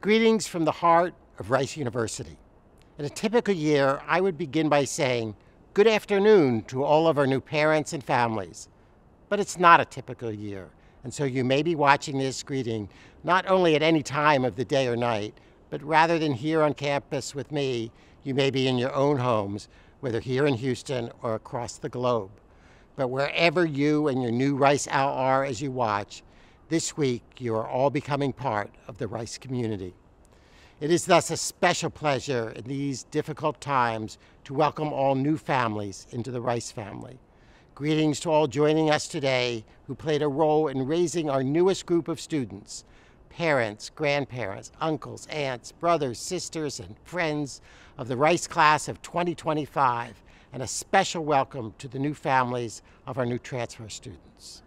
Greetings from the heart of Rice University. In a typical year, I would begin by saying, good afternoon to all of our new parents and families. But it's not a typical year, and so you may be watching this greeting not only at any time of the day or night, but rather than here on campus with me, you may be in your own homes, whether here in Houston or across the globe. But wherever you and your new Rice Owl are as you watch, this week, you are all becoming part of the Rice community. It is thus a special pleasure in these difficult times to welcome all new families into the Rice family. Greetings to all joining us today who played a role in raising our newest group of students, parents, grandparents, uncles, aunts, brothers, sisters, and friends of the Rice class of 2025, and a special welcome to the new families of our new transfer students.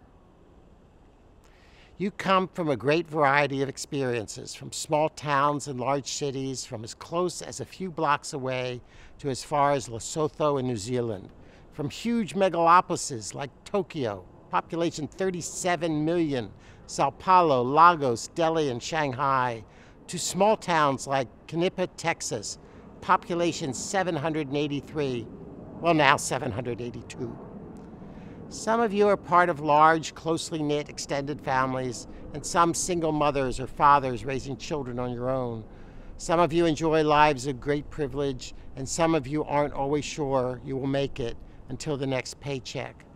You come from a great variety of experiences, from small towns and large cities, from as close as a few blocks away to as far as Lesotho in New Zealand, from huge megalopolises like Tokyo, population 37 million, Sao Paulo, Lagos, Delhi, and Shanghai, to small towns like Knipa, Texas, population 783, well now 782. Some of you are part of large, closely knit, extended families, and some single mothers or fathers raising children on your own. Some of you enjoy lives of great privilege, and some of you aren't always sure you will make it until the next paycheck.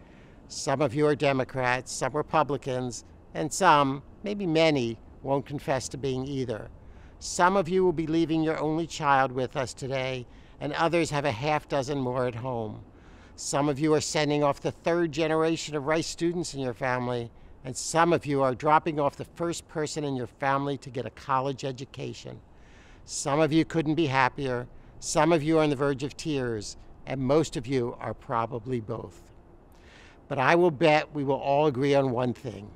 Some of you are Democrats, some Republicans, and some, maybe many, won't confess to being either. Some of you will be leaving your only child with us today, and others have a half dozen more at home. Some of you are sending off the third generation of Rice students in your family, and some of you are dropping off the first person in your family to get a college education. Some of you couldn't be happier, some of you are on the verge of tears, and most of you are probably both. But I will bet we will all agree on one thing.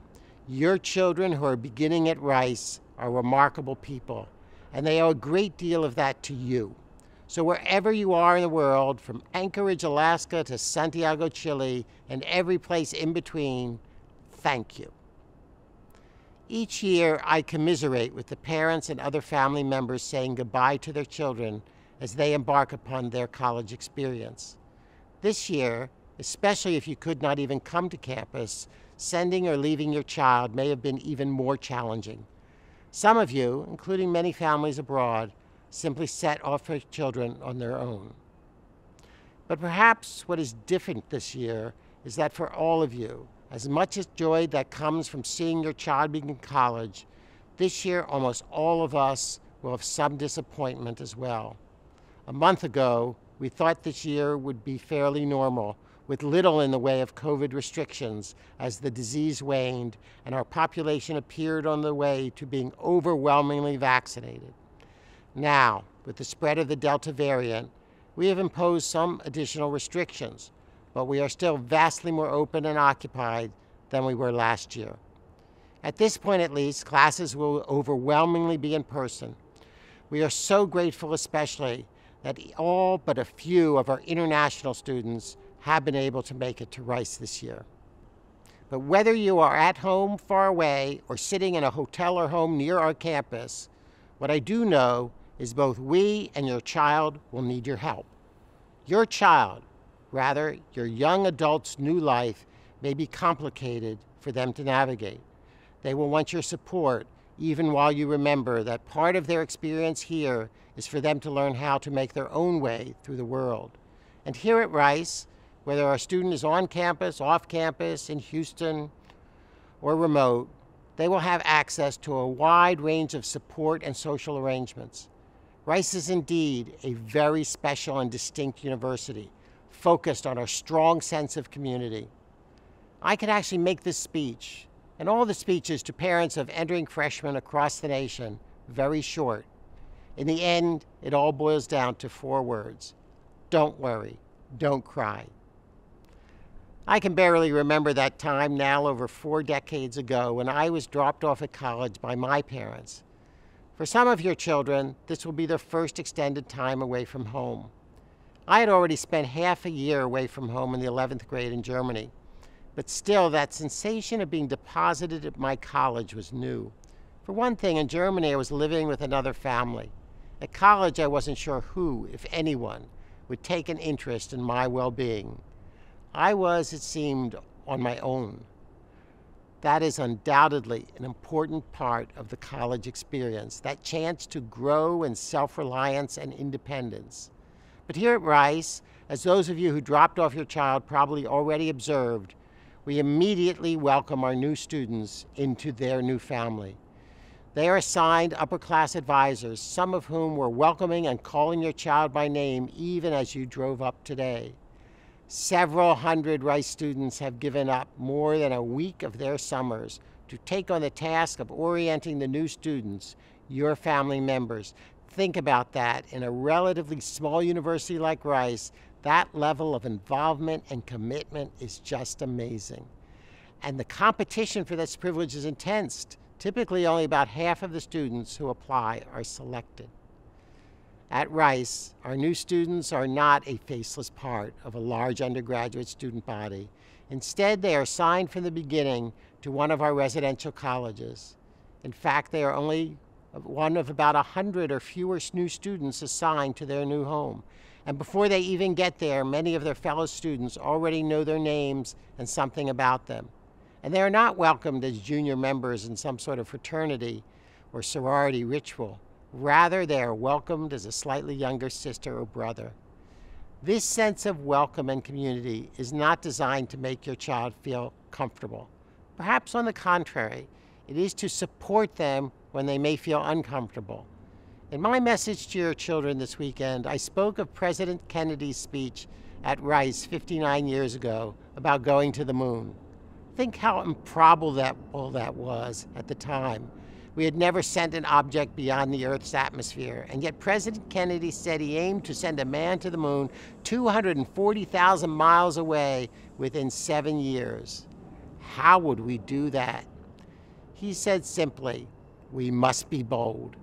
Your children who are beginning at Rice are remarkable people, and they owe a great deal of that to you. So wherever you are in the world, from Anchorage, Alaska to Santiago, Chile, and every place in between, thank you. Each year, I commiserate with the parents and other family members saying goodbye to their children as they embark upon their college experience. This year, especially if you could not even come to campus, sending or leaving your child may have been even more challenging. Some of you, including many families abroad, simply set off for children on their own. But perhaps what is different this year is that for all of you, as much as joy that comes from seeing your child begin college, this year almost all of us will have some disappointment as well. A month ago, we thought this year would be fairly normal, with little in the way of COVID restrictions as the disease waned and our population appeared on the way to being overwhelmingly vaccinated. Now, with the spread of the Delta variant, we have imposed some additional restrictions, but we are still vastly more open and occupied than we were last year. At this point at least, classes will overwhelmingly be in person. We are so grateful especially that all but a few of our international students have been able to make it to Rice this year. But whether you are at home far away or sitting in a hotel or home near our campus, what I do know is both we and your child will need your help. Your child, rather, your young adult's new life may be complicated for them to navigate. They will want your support even while you remember that part of their experience here is for them to learn how to make their own way through the world. And here at Rice, whether our student is on campus, off campus, in Houston, or remote, they will have access to a wide range of support and social arrangements. Rice is indeed a very special and distinct university, focused on our strong sense of community. I could actually make this speech, and all the speeches to parents of entering freshmen across the nation, very short. In the end, it all boils down to 4 words. Don't worry, don't cry. I can barely remember that time now over 4 decades ago when I was dropped off at college by my parents. For some of your children, this will be their first extended time away from home. I had already spent half a year away from home in the 11th grade in Germany, but still that sensation of being deposited at my college was new. For one thing, in Germany, I was living with another family. At college, I wasn't sure who, if anyone, would take an interest in my well-being. I was, it seemed, on my own. That is undoubtedly an important part of the college experience, that chance to grow in self-reliance and independence. But here at Rice, as those of you who dropped off your child probably already observed, we immediately welcome our new students into their new family. They are assigned upper-class advisors, some of whom were welcoming and calling your child by name even as you drove up today. Several hundred Rice students have given up more than a week of their summers to take on the task of orienting the new students, your family members. Think about that. In a relatively small university like Rice, that level of involvement and commitment is just amazing. And the competition for this privilege is intense. Typically, only about half of the students who apply are selected. At Rice, our new students are not a faceless part of a large undergraduate student body. Instead, they are assigned from the beginning to one of our residential colleges. In fact, they are only one of about 100 or fewer new students assigned to their new home. And before they even get there, many of their fellow students already know their names and something about them. And they are not welcomed as junior members in some sort of fraternity or sorority ritual. Rather, they are welcomed as a slightly younger sister or brother. This sense of welcome and community is not designed to make your child feel comfortable. Perhaps on the contrary, it is to support them when they may feel uncomfortable. In my message to your children this weekend, I spoke of President Kennedy's speech at Rice 59 years ago about going to the moon. Think how improbable that was at the time. We had never sent an object beyond the Earth's atmosphere, and yet President Kennedy said he aimed to send a man to the moon 240,000 miles away within 7 years. How would we do that? He said simply, we must be bold.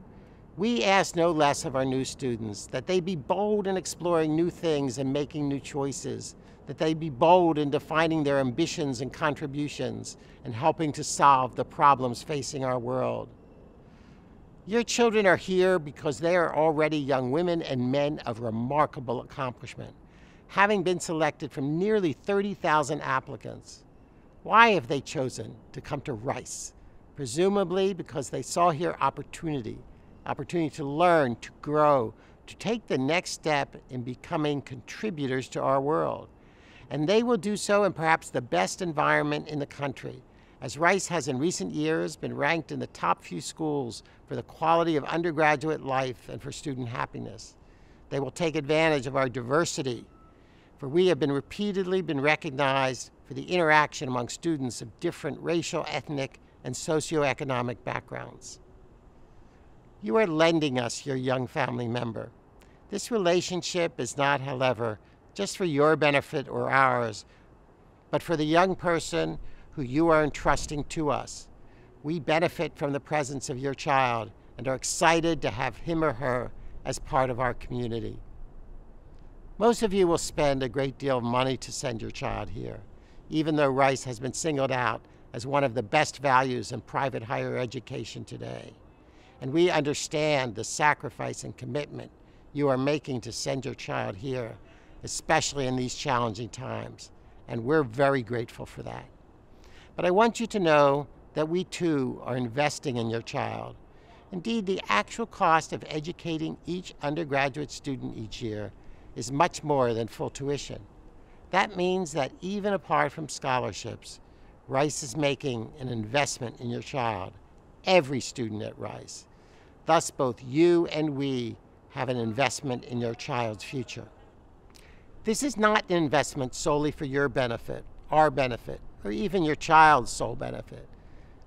We ask no less of our new students, that they be bold in exploring new things and making new choices, that they be bold in defining their ambitions and contributions and helping to solve the problems facing our world. Your children are here because they are already young women and men of remarkable accomplishment, having been selected from nearly 30,000 applicants. Why have they chosen to come to Rice? Presumably because they saw here opportunity to learn, to grow, to take the next step in becoming contributors to our world. And they will do so in perhaps the best environment in the country, as Rice has in recent years been ranked in the top few schools for the quality of undergraduate life and for student happiness. They will take advantage of our diversity, for we have repeatedly been recognized for the interaction among students of different racial, ethnic, and socioeconomic backgrounds. You are lending us your young family member. This relationship is not, however, just for your benefit or ours, but for the young person who you are entrusting to us. We benefit from the presence of your child and are excited to have him or her as part of our community. Most of you will spend a great deal of money to send your child here, even though Rice has been singled out as one of the best values in private higher education today. And we understand the sacrifice and commitment you are making to send your child here, especially in these challenging times, and we're very grateful for that. But I want you to know that we too are investing in your child. Indeed, the actual cost of educating each undergraduate student each year is much more than full tuition. That means that even apart from scholarships, Rice is making an investment in your child, every student at Rice. Thus, both you and we have an investment in your child's future. This is not an investment solely for your benefit, our benefit, or even your child's sole benefit.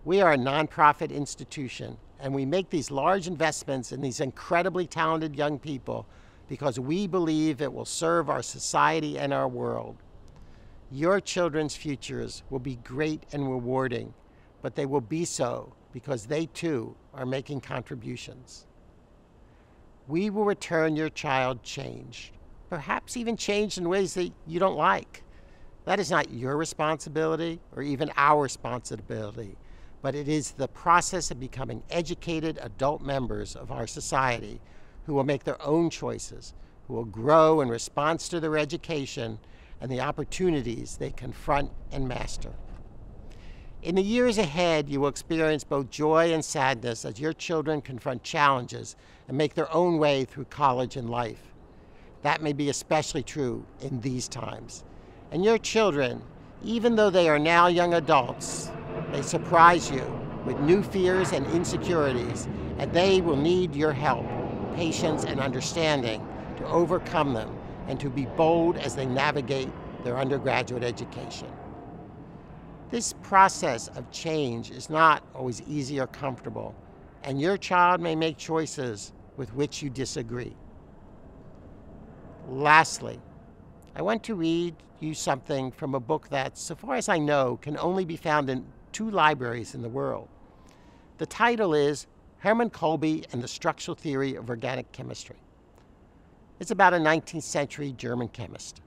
We are a nonprofit institution, and we make these large investments in these incredibly talented young people because we believe it will serve our society and our world. Your children's futures will be great and rewarding, but they will be so because they too are making contributions. We will return your child changed, perhaps even changed in ways that you don't like. That is not your responsibility or even our responsibility, but it is the process of becoming educated adult members of our society who will make their own choices, who will grow in response to their education and the opportunities they confront and master. In the years ahead, you will experience both joy and sadness as your children confront challenges and make their own way through college and life. That may be especially true in these times. And your children, even though they are now young adults, they surprise you with new fears and insecurities, and they will need your help, patience, and understanding to overcome them and to be bold as they navigate their undergraduate education. This process of change is not always easy or comfortable, and your child may make choices with which you disagree. Lastly, I want to read you something from a book that, so far as I know, can only be found in 2 libraries in the world. The title is Herman Colby and the Structural Theory of Organic Chemistry. It's about a 19th century German chemist.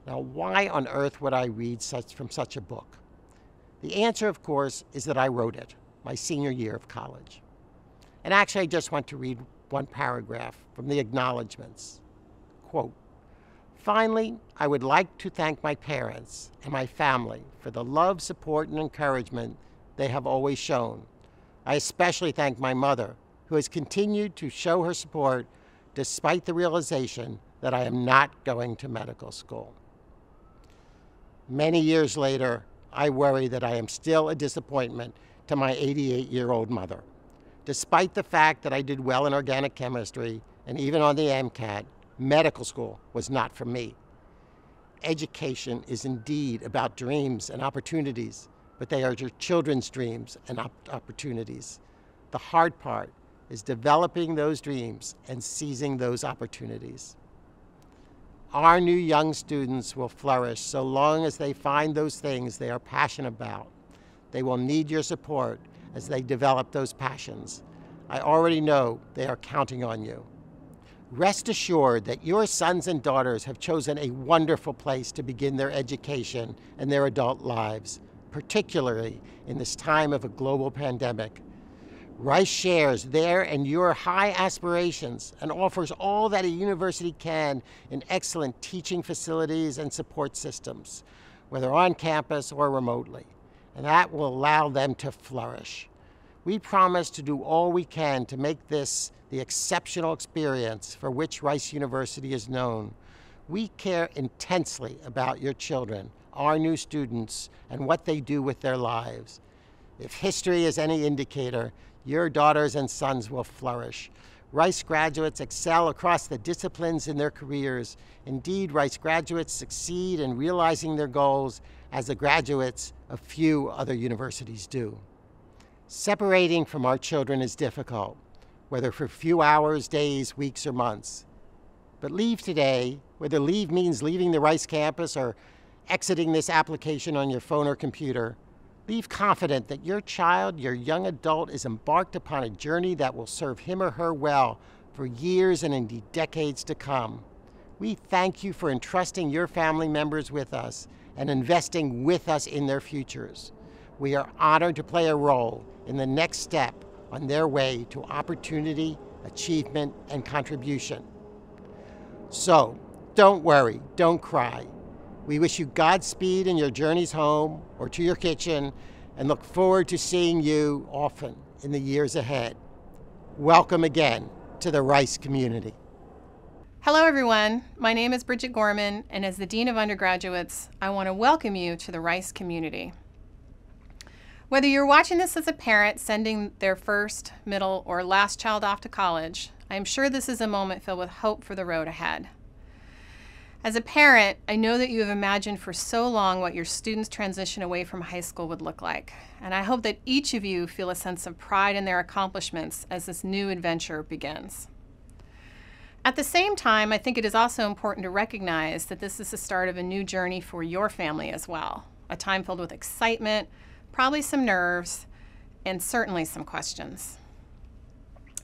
Now, why on earth would I read from such a book? The answer, of course, is that I wrote it my senior year of college. And actually, I just want to read one paragraph from the acknowledgments. Quote, "Finally, I would like to thank my parents and my family for the love, support, and encouragement they have always shown. I especially thank my mother, who has continued to show her support despite the realization that I am not going to medical school." Many years later, I worry that I am still a disappointment to my 88-year-old mother. Despite the fact that I did well in organic chemistry and even on the MCAT, medical school was not for me. Education is indeed about dreams and opportunities, but they are your children's dreams and opportunities. The hard part is developing those dreams and seizing those opportunities. Our new young students will flourish so long as they find those things they are passionate about. They will need your support as they develop those passions. I already know they are counting on you. Rest assured that your sons and daughters have chosen a wonderful place to begin their education and their adult lives, particularly in this time of a global pandemic. Rice shares their and your high aspirations and offers all that a university can in excellent teaching facilities and support systems, whether on campus or remotely, and that will allow them to flourish. We promise to do all we can to make this the exceptional experience for which Rice University is known. We care intensely about your children, our new students, and what they do with their lives. If history is any indicator, your daughters and sons will flourish. Rice graduates excel across the disciplines in their careers. Indeed, Rice graduates succeed in realizing their goals as the graduates of few other universities do. Separating from our children is difficult, whether for a few hours, days, weeks, or months. But leave today, whether leave means leaving the Rice campus or exiting this application on your phone or computer, leave confident that your child, your young adult, is embarked upon a journey that will serve him or her well for years and indeed decades to come. We thank you for entrusting your family members with us and investing with us in their futures. We are honored to play a role in the next step on their way to opportunity, achievement, and contribution. So, don't worry, don't cry. We wish you Godspeed in your journeys home or to your kitchen and look forward to seeing you often in the years ahead. Welcome again to the Rice community. Hello everyone, my name is Bridget Gorman, and as the Dean of Undergraduates, I want to welcome you to the Rice community. Whether you're watching this as a parent sending their first, middle, or last child off to college, I am sure this is a moment filled with hope for the road ahead. As a parent, I know that you have imagined for so long what your students' transition away from high school would look like, and I hope that each of you feel a sense of pride in their accomplishments as this new adventure begins. At the same time, I think it is also important to recognize that this is the start of a new journey for your family as well, a time filled with excitement, probably some nerves, and certainly some questions.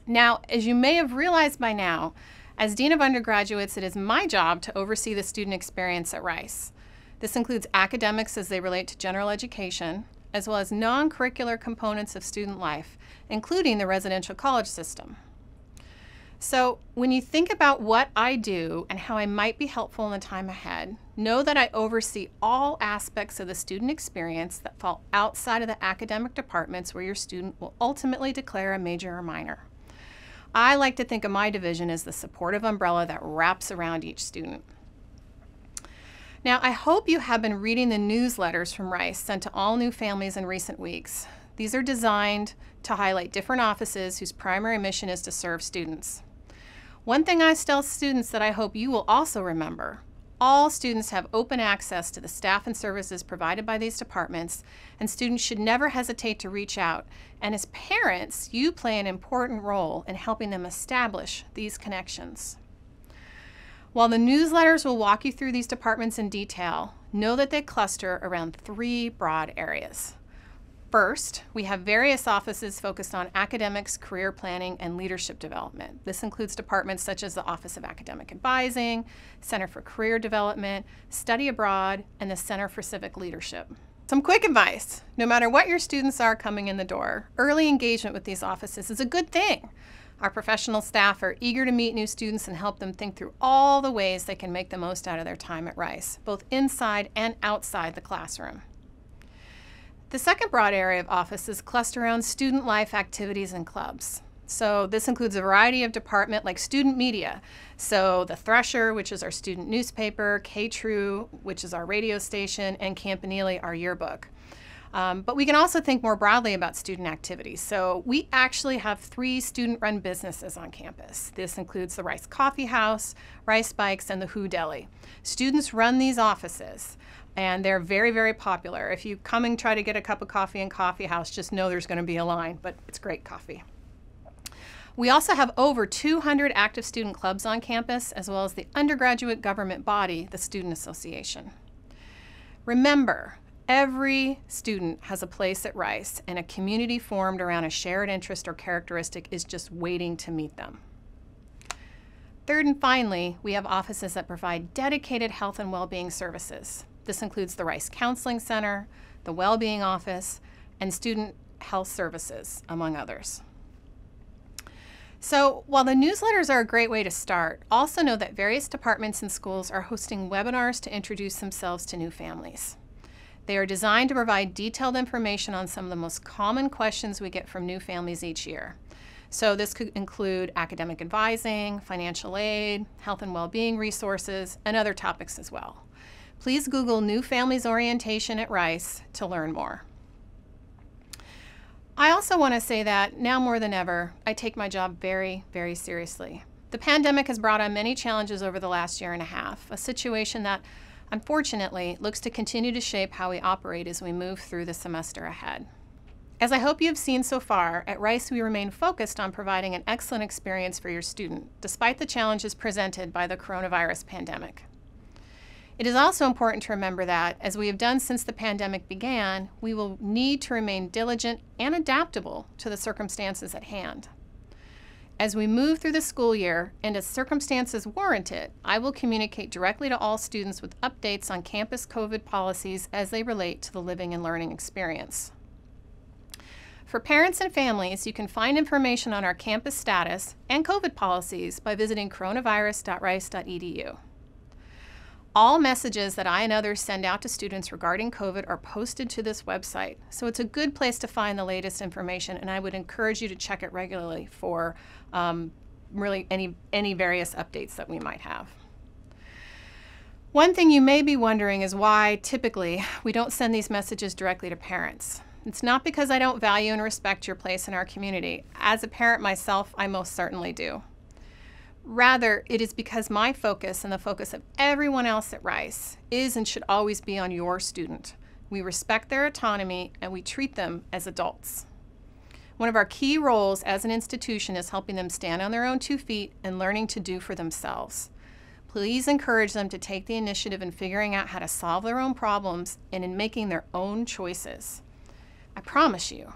Now, as you may have realized by now, as Dean of Undergraduates, it is my job to oversee the student experience at Rice. This includes academics as they relate to general education, as well as non-curricular components of student life, including the residential college system. So when you think about what I do and how I might be helpful in the time ahead, know that I oversee all aspects of the student experience that fall outside of the academic departments where your student will ultimately declare a major or minor. I like to think of my division as the supportive umbrella that wraps around each student. Now, I hope you have been reading the newsletters from Rice sent to all new families in recent weeks. These are designed to highlight different offices whose primary mission is to serve students. One thing I tell students that I hope you will also remember: all students have open access to the staff and services provided by these departments, and students should never hesitate to reach out. And as parents, you play an important role in helping them establish these connections. While the newsletters will walk you through these departments in detail, know that they cluster around 3 broad areas. First, we have various offices focused on academics, career planning, and leadership development. This includes departments such as the Office of Academic Advising, Center for Career Development, Study Abroad, and the Center for Civic Leadership. Some quick advice: no matter what your students are coming in the door, early engagement with these offices is a good thing. Our professional staff are eager to meet new students and help them think through all the ways they can make the most out of their time at Rice, both inside and outside the classroom. The second broad area of offices cluster around student life activities and clubs. So this includes a variety of departments like student media. So the Thresher, which is our student newspaper, K-True, which is our radio station, and Campanile, our yearbook. But we can also think more broadly about student activities. So we actually have 3 student-run businesses on campus. This includes the Rice Coffee House, Rice Bikes, and the Who Deli. Students run these offices, and they're very, very popular. If you come and try to get a cup of coffee in Coffee House, just know there's going to be a line, but it's great coffee. We also have over 200 active student clubs on campus, as well as the undergraduate government body, the Student Association. Remember, every student has a place at Rice, and a community formed around a shared interest or characteristic is just waiting to meet them. Third and finally, we have offices that provide dedicated health and well-being services. This includes the Rice Counseling Center, the Wellbeing Office, and Student Health Services, among others. So while the newsletters are a great way to start, also know that various departments and schools are hosting webinars to introduce themselves to new families. They are designed to provide detailed information on some of the most common questions we get from new families each year. So this could include academic advising, financial aid, health and well-being resources, and other topics as well. Please Google New Families Orientation at Rice to learn more. I also want to say that now more than ever, I take my job very, very seriously. The pandemic has brought on many challenges over the last year and a half, a situation that unfortunately looks to continue to shape how we operate as we move through the semester ahead. As I hope you have seen so far, at Rice we remain focused on providing an excellent experience for your student, despite the challenges presented by the coronavirus pandemic. It is also important to remember that, as we have done since the pandemic began, we will need to remain diligent and adaptable to the circumstances at hand. As we move through the school year, and as circumstances warrant it, I will communicate directly to all students with updates on campus COVID policies as they relate to the living and learning experience. For parents and families, you can find information on our campus status and COVID policies by visiting coronavirus.rice.edu. All messages that I and others send out to students regarding COVID are posted to this website, so it's a good place to find the latest information, and I would encourage you to check it regularly for really any various updates that we might have. One thing you may be wondering is why typically we don't send these messages directly to parents. It's not because I don't value and respect your place in our community. As a parent myself, I most certainly do. Rather, it is because my focus and the focus of everyone else at Rice is and should always be on your student. We respect their autonomy and we treat them as adults. One of our key roles as an institution is helping them stand on their own 2 feet and learning to do for themselves. Please encourage them to take the initiative in figuring out how to solve their own problems and in making their own choices. I promise you,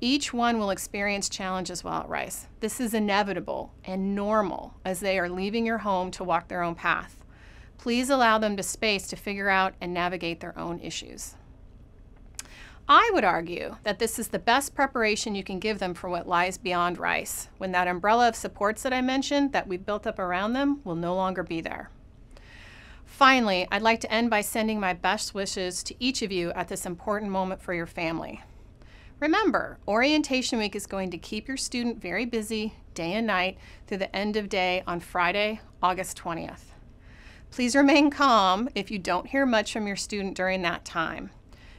each one will experience challenges while at Rice. This is inevitable and normal as they are leaving your home to walk their own path. Please allow them the space to figure out and navigate their own issues. I would argue that this is the best preparation you can give them for what lies beyond Rice, when that umbrella of supports that I mentioned that we've built up around them will no longer be there. Finally, I'd like to end by sending my best wishes to each of you at this important moment for your family. Remember, orientation week is going to keep your student very busy day and night through the end of day on Friday, August 20th. Please remain calm if you don't hear much from your student during that time.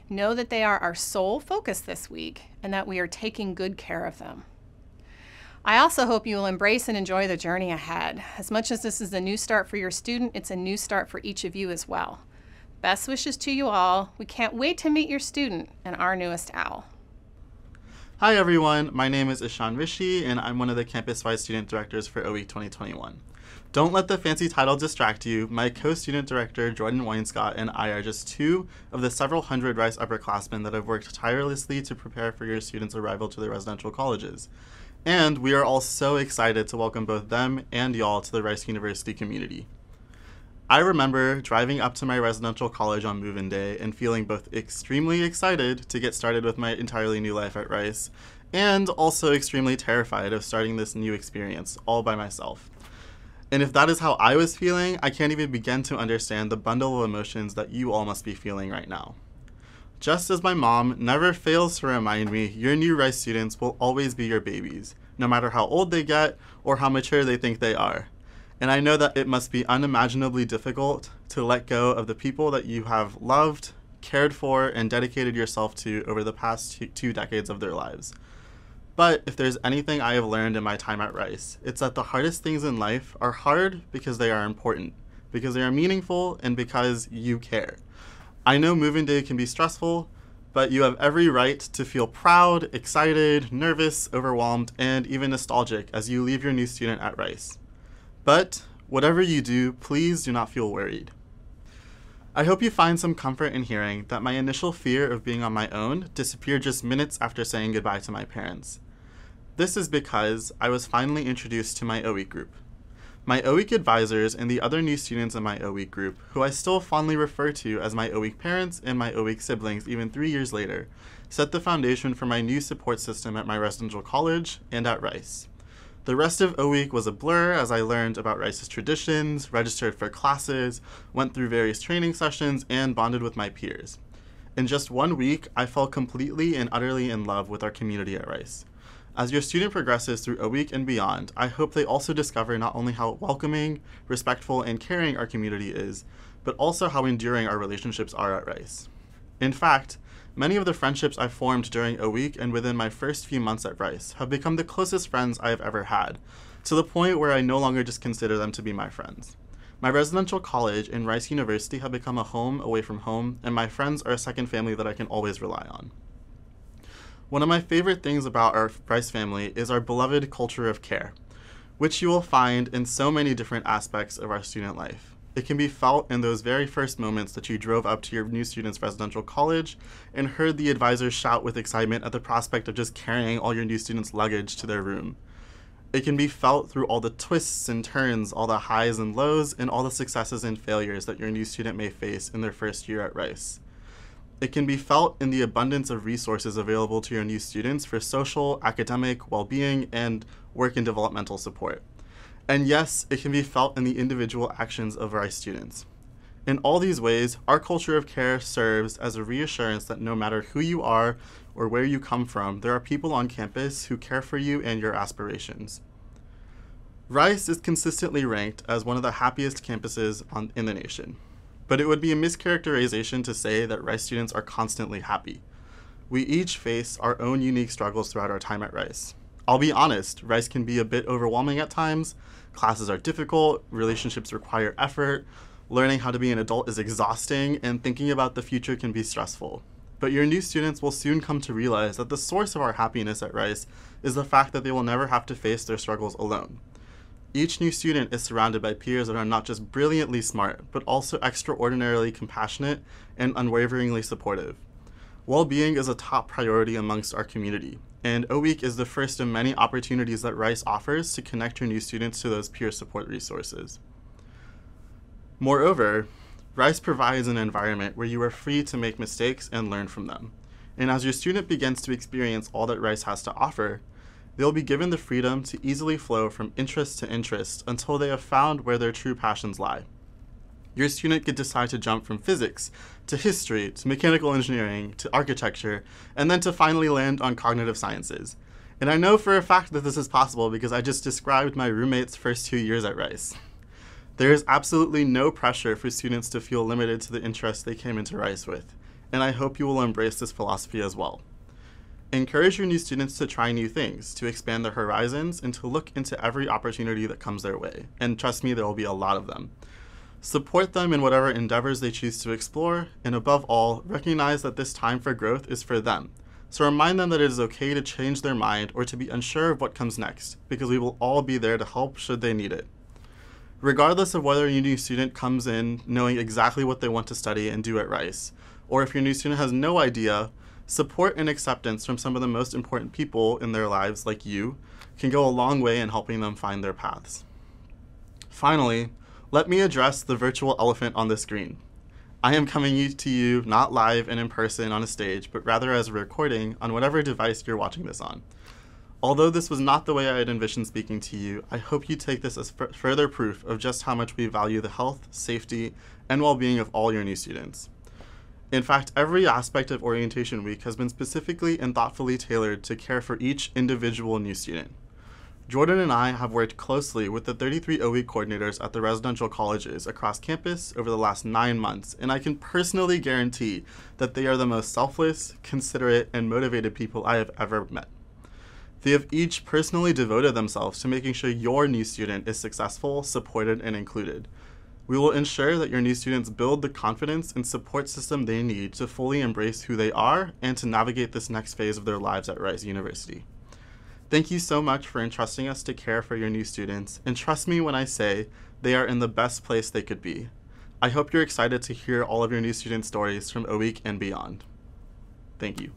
Know that they are our sole focus this week and that we are taking good care of them. I also hope you will embrace and enjoy the journey ahead. As much as this is a new start for your student, it's a new start for each of you as well. Best wishes to you all. We can't wait to meet your student and our newest owl. Hi everyone, my name is Ishan Rishi and I'm one of the campus-wide student directors for OWeek 2021. Don't let the fancy title distract you. My co-student director, Jordan Weinscott, and I are just two of the several hundred Rice upperclassmen that have worked tirelessly to prepare for your students' arrival to their residential colleges. And we are all so excited to welcome both them and y'all to the Rice University community. I remember driving up to my residential college on move-in day and feeling both extremely excited to get started with my entirely new life at Rice, and also extremely terrified of starting this new experience all by myself. And if that is how I was feeling, I can't even begin to understand the bundle of emotions that you all must be feeling right now. Just as my mom never fails to remind me, your new Rice students will always be your babies, no matter how old they get or how mature they think they are. And I know that it must be unimaginably difficult to let go of the people that you have loved, cared for, and dedicated yourself to over the past two decades of their lives. But if there's anything I have learned in my time at Rice, it's that the hardest things in life are hard because they are important, because they are meaningful, and because you care. I know move-in day can be stressful, but you have every right to feel proud, excited, nervous, overwhelmed, and even nostalgic as you leave your new student at Rice. But whatever you do, please do not feel worried. I hope you find some comfort in hearing that my initial fear of being on my own disappeared just minutes after saying goodbye to my parents. This is because I was finally introduced to my OWeek group. My OWeek advisors and the other new students in my OWeek group, who I still fondly refer to as my OWeek parents and my OWeek siblings even 3 years later, set the foundation for my new support system at my residential college and at Rice. The rest of OWeek was a blur as I learned about Rice's traditions, registered for classes, went through various training sessions, and bonded with my peers. In just 1 week, I fell completely and utterly in love with our community at Rice. As your student progresses through OWeek and beyond, I hope they also discover not only how welcoming, respectful, and caring our community is, but also how enduring our relationships are at Rice. In fact, many of the friendships I formed during OWeek and within my first few months at Rice have become the closest friends I have ever had, to the point where I no longer just consider them to be my friends. My residential college and Rice University have become a home away from home, and my friends are a second family that I can always rely on. One of my favorite things about our Rice family is our beloved culture of care, which you will find in so many different aspects of our student life. It can be felt in those very first moments that you drove up to your new student's residential college and heard the advisors shout with excitement at the prospect of just carrying all your new students' luggage to their room. It can be felt through all the twists and turns, all the highs and lows, and all the successes and failures that your new student may face in their first year at Rice. It can be felt in the abundance of resources available to your new students for social, academic, well-being, and work and developmental support. And yes, it can be felt in the individual actions of Rice students. In all these ways, our culture of care serves as a reassurance that no matter who you are or where you come from, there are people on campus who care for you and your aspirations. Rice is consistently ranked as one of the happiest campuses in the nation. But it would be a mischaracterization to say that Rice students are constantly happy. We each face our own unique struggles throughout our time at Rice. I'll be honest, Rice can be a bit overwhelming at times. Classes are difficult, relationships require effort, learning how to be an adult is exhausting, and thinking about the future can be stressful. But your new students will soon come to realize that the source of our happiness at Rice is the fact that they will never have to face their struggles alone. Each new student is surrounded by peers that are not just brilliantly smart, but also extraordinarily compassionate and unwaveringly supportive. Well-being is a top priority amongst our community, and OWeek is the first of many opportunities that Rice offers to connect your new students to those peer support resources. Moreover, Rice provides an environment where you are free to make mistakes and learn from them. And as your student begins to experience all that Rice has to offer, they'll be given the freedom to easily flow from interest to interest until they have found where their true passions lie. Your student could decide to jump from physics to history to mechanical engineering to architecture, and then to finally land on cognitive sciences. And I know for a fact that this is possible because I just described my roommate's first 2 years at Rice. There is absolutely no pressure for students to feel limited to the interests they came into Rice with, and I hope you will embrace this philosophy as well. Encourage your new students to try new things, to expand their horizons, and to look into every opportunity that comes their way. And trust me, there will be a lot of them. Support them in whatever endeavors they choose to explore, and above all, recognize that this time for growth is for them. So remind them that it is okay to change their mind or to be unsure of what comes next, because we will all be there to help should they need it. Regardless of whether your new student comes in knowing exactly what they want to study and do at Rice, or if your new student has no idea, support and acceptance from some of the most important people in their lives, like you, can go a long way in helping them find their paths. Finally, let me address the virtual elephant on the screen. I am coming to you not live and in person on a stage, but rather as a recording on whatever device you're watching this on. Although this was not the way I had envisioned speaking to you, I hope you take this as further proof of just how much we value the health, safety, and well-being of all your new students. In fact, every aspect of Orientation Week has been specifically and thoughtfully tailored to care for each individual new student. Jordan and I have worked closely with the 33 OE coordinators at the residential colleges across campus over the last 9 months, and I can personally guarantee that they are the most selfless, considerate, and motivated people I have ever met. They have each personally devoted themselves to making sure your new student is successful, supported, and included. We will ensure that your new students build the confidence and support system they need to fully embrace who they are and to navigate this next phase of their lives at Rice University. Thank you so much for entrusting us to care for your new students, and trust me when I say they are in the best place they could be. I hope you're excited to hear all of your new student stories from OWEEK and beyond. Thank you.